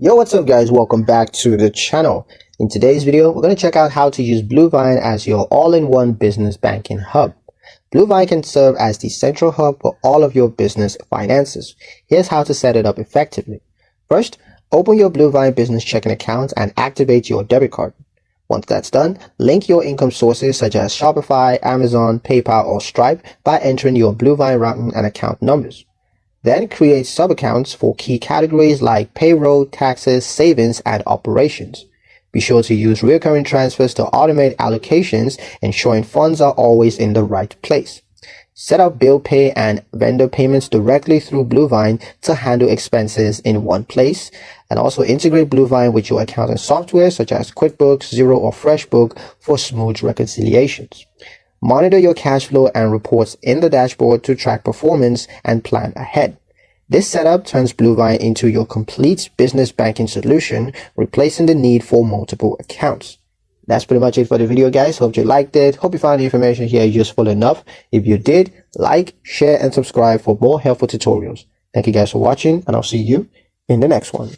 Yo, what's up guys? Welcome back to the channel. In today's video, we're going to check out how to use Bluevine as your all-in-one business banking hub. Bluevine can serve as the central hub for all of your business finances. Here's how to set it up effectively. First, open your Bluevine business checking account and activate your debit card. Once that's done, link your income sources such as Shopify, Amazon, PayPal, or Stripe by entering your Bluevine routing and account numbers. Then create sub-accounts for key categories like payroll, taxes, savings, and operations. Be sure to use recurring transfers to automate allocations, ensuring funds are always in the right place. Set up bill pay and vendor payments directly through Bluevine to handle expenses in one place. And also integrate Bluevine with your accounting software such as QuickBooks, Xero, or FreshBook for smooth reconciliations. Monitor your cash flow and reports in the dashboard to track performance and plan ahead. This setup turns Bluevine into your complete business banking solution, replacing the need for multiple accounts. That's pretty much it for the video, guys. Hope you liked it. Hope you found the information here useful enough. If you did, like, share, and subscribe for more helpful tutorials. Thank you guys for watching, and I'll see you in the next one.